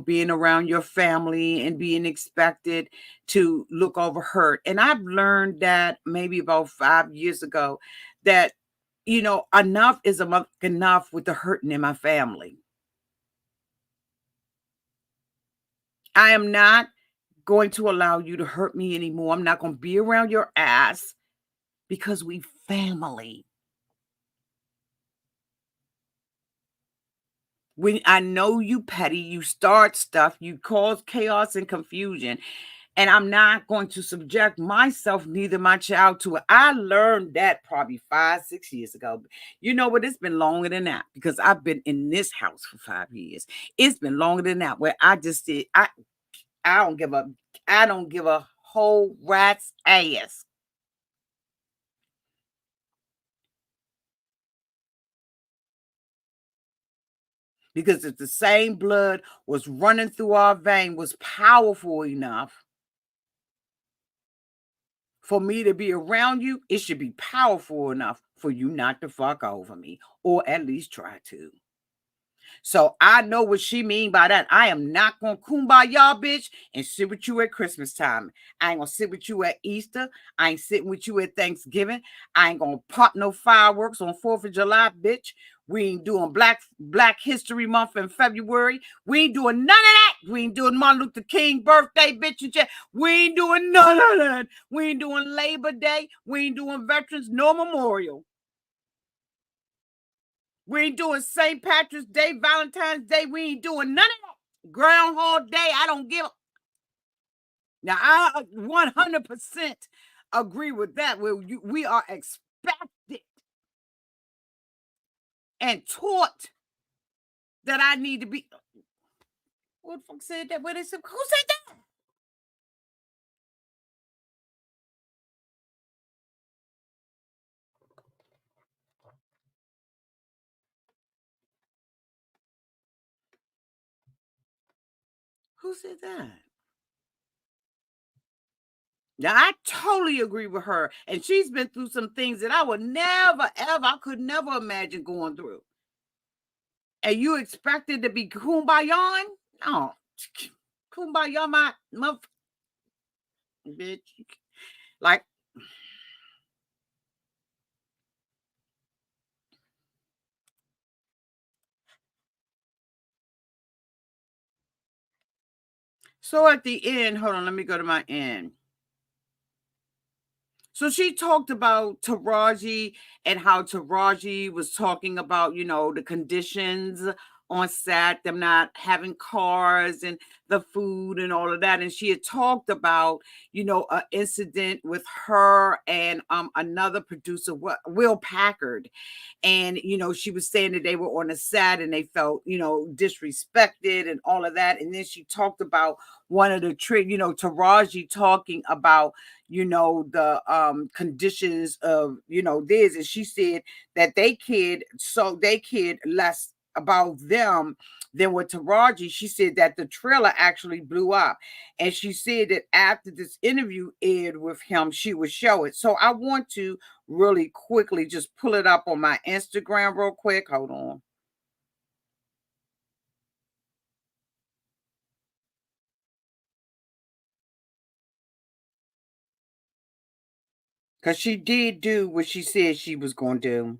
being around your family and being expected to look over hurt. And I've learned that maybe about 5 years ago that, enough is enough with the hurting in my family. I am not going to allow you to hurt me anymore. I'm not going to be around your ass because we family. When I know you petty, you start stuff, you cause chaos and confusion. And I'm not going to subject myself, neither my child, to it. I learned that probably 5-6 years ago. You know what? It's been longer than that because I've been in this house for 5 years. It's been longer than that where I just did. I don't give a. I don't give a whole rat's ass. Because if the same blood was running through our vein was powerful enough for me to be around you, it should be powerful enough for you not to fuck over me, or at least try to. So I know what she mean by that. I am not gonna kumbaya, bitch, and sit with you at Christmas time. I ain't gonna sit with you at Easter. I ain't sitting with you at Thanksgiving. I ain't gonna pop no fireworks on 4th of July, bitch. We ain't doing Black History Month in February. We ain't doing none of that. We ain't doing Martin Luther King birthday, bitch. We ain't doing none of that. We ain't doing Labor Day. We ain't doing Veterans No Memorial. We ain't doing St. Patrick's Day, Valentine's Day. We ain't doing none of that. Groundhog Day. I don't give a. Now, I 100% agree with that. We are expected and taught that I need to be. What the fuck said that? Who said that? Who said that? Now, I totally agree with her. And she's been through some things that I would never, ever, I could never imagine going through. And you expected to be kumbaya? No. Kumbaya, my mother, bitch. Like, so at the end, hold on, let me go to my end. So she talked about Taraji and how Taraji was talking about, the conditions on set, them not having cars and the food and all of that. And she had talked about, an incident with her and another producer, Will Packard. And she was saying that they were on a set and they felt disrespected and all of that. And then she talked about one of the Taraji talking about the conditions of this, and she said that they cared less about them than with Taraji. She said that the trailer actually blew up, and she said that after this interview aired with him, she would show it. So I want to really quickly just pull it up on my Instagram real quick. Hold on. Because she did do what she said she was going to do.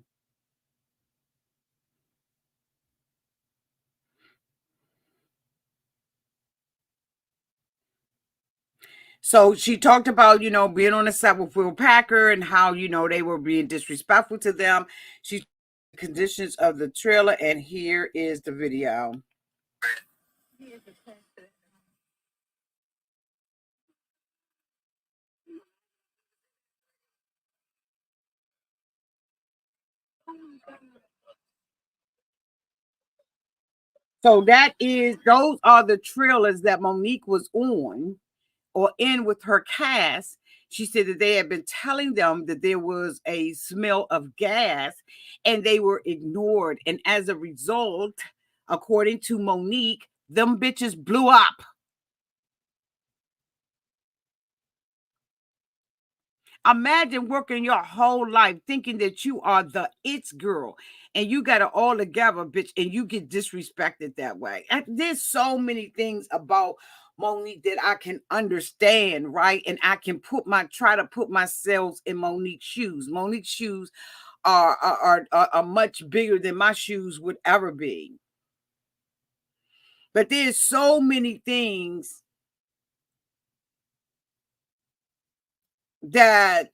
So she talked about, being on the set with Will Packer and how, they were being disrespectful to them. She conditions of the trailer, and here is the video. So those are the trailers that Monique was on or in with her cast. She said that they had been telling them that there was a smell of gas and they were ignored. And as a result, according to Monique, them bitches blew up. Imagine working your whole life thinking that you are the it's girl and you got it all together, bitch, and you get disrespected that way. And there's so many things about Monique that I can understand, right? And I can try to put myself in Monique's shoes. Monique's shoes are much bigger than my shoes would ever be. But there's so many things that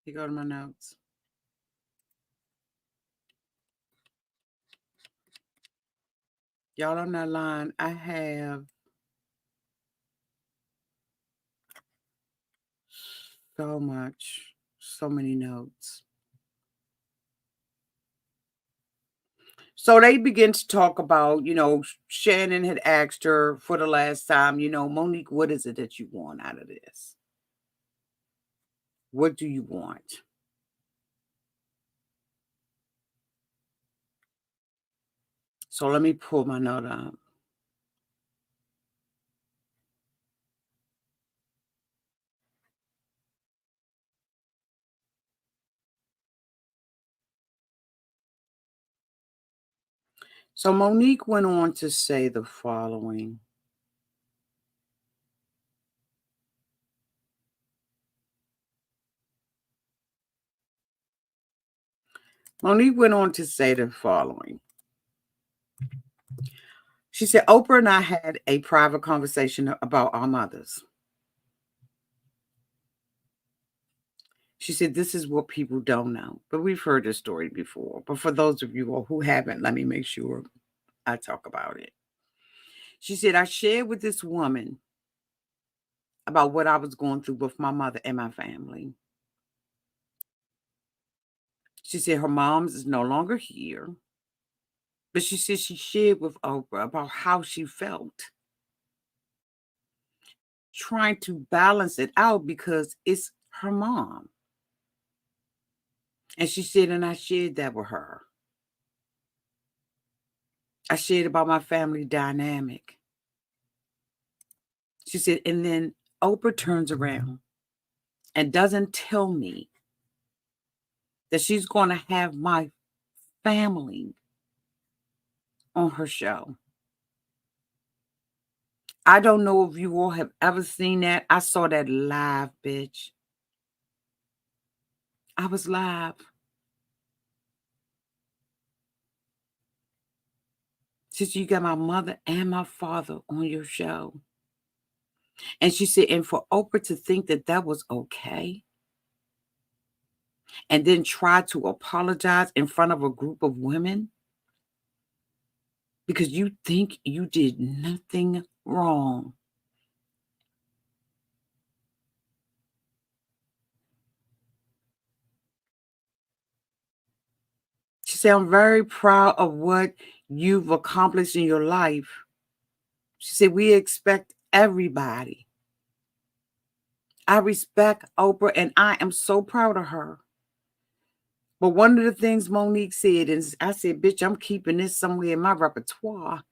You go to my notes. Y'all, I'm not lying. I have so many notes. So they begin to talk about, Shannon had asked her for the last time, Monique, what is it that you want out of this? What do you want? So let me pull my note up. So Monique went on to say the following. Monique went on to say the following. She said, Oprah and I had a private conversation about our mothers. She said, this is what people don't know. But we've heard this story before. But for those of you who haven't, let me make sure I talk about it. She said, I shared with this woman about what I was going through with my mother and my family. She said her mom's is no longer here. But she said she shared with Oprah about how she felt, trying to balance it out because it's her mom. And she said, and I shared that with her. I shared about my family dynamic. She said, and then Oprah turns around and doesn't tell me that she's going to have my family on her show. I don't know if you all have ever seen that. I saw that live, bitch. I was live. She said, you got my mother and my father on your show. And she said, and for Oprah to think that that was okay, and then try to apologize in front of a group of women because you think you did nothing wrong. She said, I'm very proud of what you've accomplished in your life. She said, we expect everybody. I respect Oprah and I am so proud of her. But one of the things Monique said, and I said, bitch, I'm keeping this somewhere in my repertoire.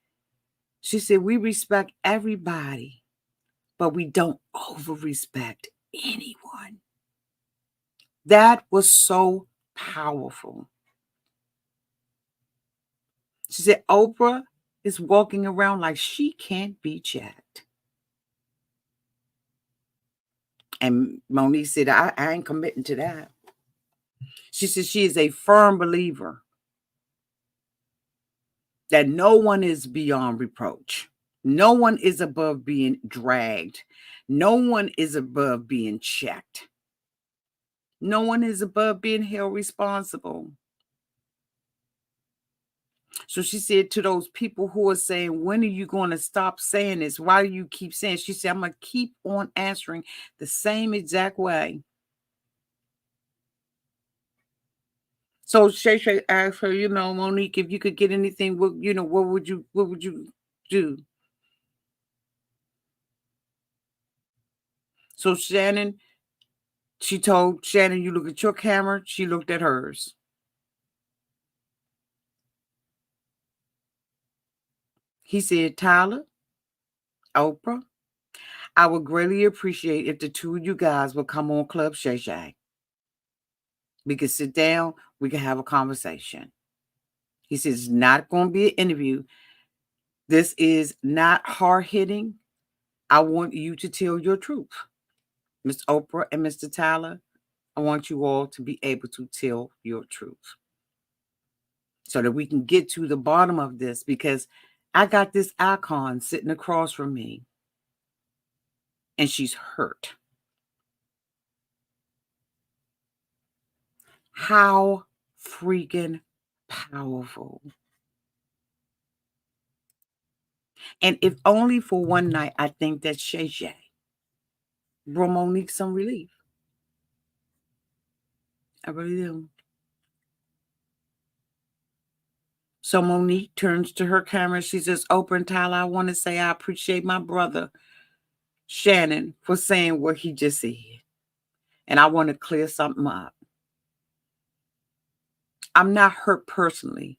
She said, we respect everybody, but we don't over-respect anyone. That was so powerful. She said, Oprah is walking around like she can't be checked. And Monique said, I ain't committing to that. She said she is a firm believer that no one is beyond reproach. No one is above being dragged. No one is above being checked. No one is above being held responsible. So she said to those people who are saying, when are you going to stop saying this? Why do you keep saying? She said, I'm going to keep on answering the same exact way. So Shay Shay asked her, Monique, if you could get anything, what would you do? So Shannon, she told Shannon, you look at your camera. She looked at hers. He said, Tyler, Oprah, I would greatly appreciate if the two of you guys would come on Club Shay Shay. We could sit down. We could have a conversation. He says, it's not going to be an interview. This is not hard-hitting. I want you to tell your truth. Miss Oprah and Mr. Tyler, I want you all to be able to tell your truth so that we can get to the bottom of this, because I got this icon sitting across from me and she's hurt. How freaking powerful. And if only for one night, I think that Shay Shay brought Monique some relief. I really do. So Monique turns to her camera. She says, Oprah and Tyler, I want to say I appreciate my brother, Shannon, for saying what he just said. And I want to clear something up. I'm not hurt personally.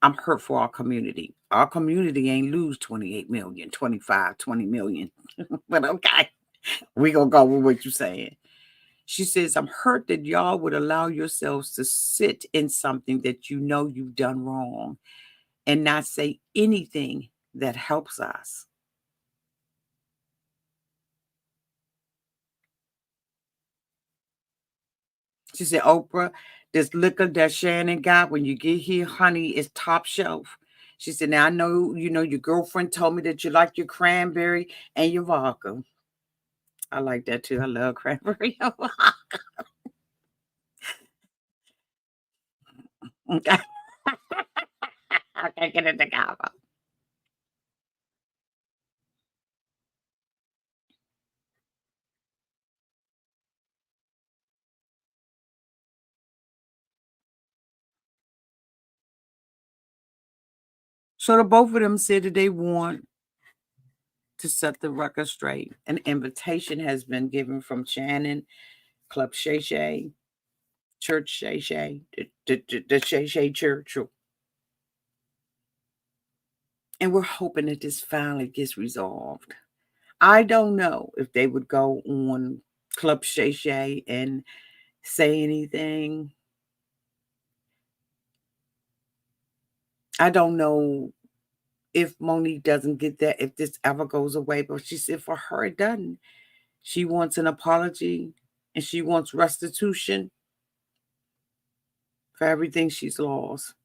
I'm hurt for our community. Our community ain't lose 28 million, 25, 20 million. But okay, we going to go with what you're saying. She says, I'm hurt that y'all would allow yourselves to sit in something that you know you've done wrong and not say anything that helps us. She said, Oprah, this liquor that Shannon got when you get here, honey, is top shelf. She said, now I know, your girlfriend told me that you like your cranberry and your vodka. I like that too. I love cranberry and vodka. Okay. Okay, get it together. So the both of them said that they want to set the record straight. An invitation has been given from Shannon, Club Shay Shay, Church Shay Shay, the Shay Shay Church. And we're hoping that this finally gets resolved. I don't know if they would go on Club Shay Shay and say anything. I don't know if Monique doesn't get that, if this ever goes away. But she said for her, it doesn't. She wants an apology and she wants restitution for everything she's lost.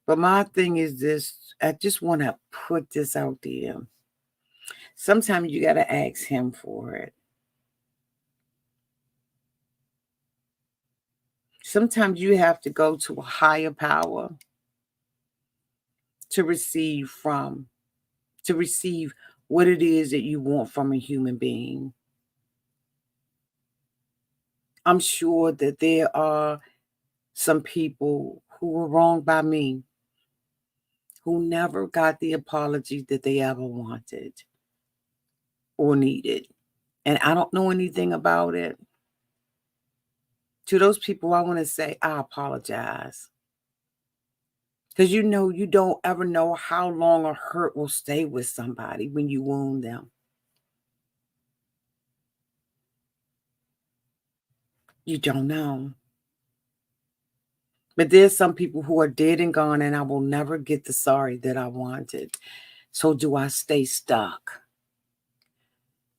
But my thing is this, I just want to put this out there. Sometimes you got to ask him for it. Sometimes you have to go to a higher power to receive what it is that you want from a human being. I'm sure that there are some people who were wronged by me who never got the apology that they ever wanted or needed. And I don't know anything about it. To those people, I want to say, I apologize. Because you don't ever know how long a hurt will stay with somebody when you wound them. You don't know. But there's some people who are dead and gone, and I will never get the sorry that I wanted. So do I stay stuck?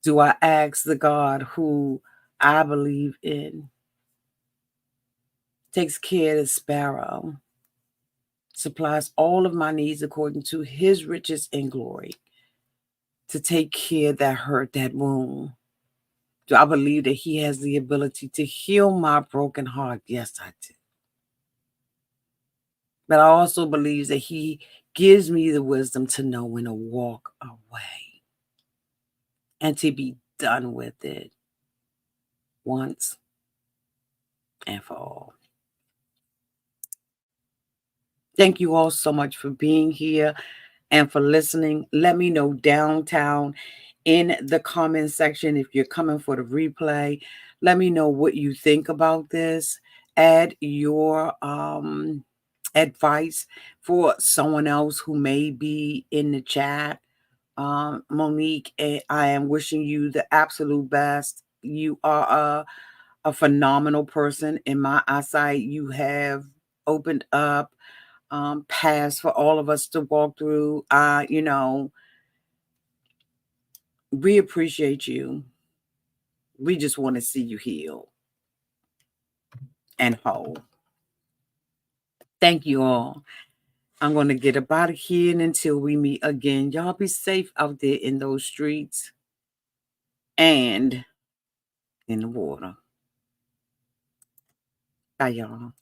Do I ask the God who I believe in, takes care of the sparrow, supplies all of my needs according to his riches and glory, to take care of that hurt, that wound? Do I believe that he has the ability to heal my broken heart? Yes, I do. But I also believe that he gives me the wisdom to know when to walk away and to be done with it once and for all. Thank you all so much for being here and for listening. Let me know downtown in the comment section if you're coming for the replay. Let me know what you think about this. Add your advice for someone else who may be in the chat. Monique, I am wishing you the absolute best. You are a phenomenal person in my eyesight. You have opened up paths for all of us to walk through. We appreciate you. We just want to see you heal and whole. Thank you all. I'm going to get up out of here, and until we meet again, y'all be safe out there in those streets and in the water. Bye, y'all.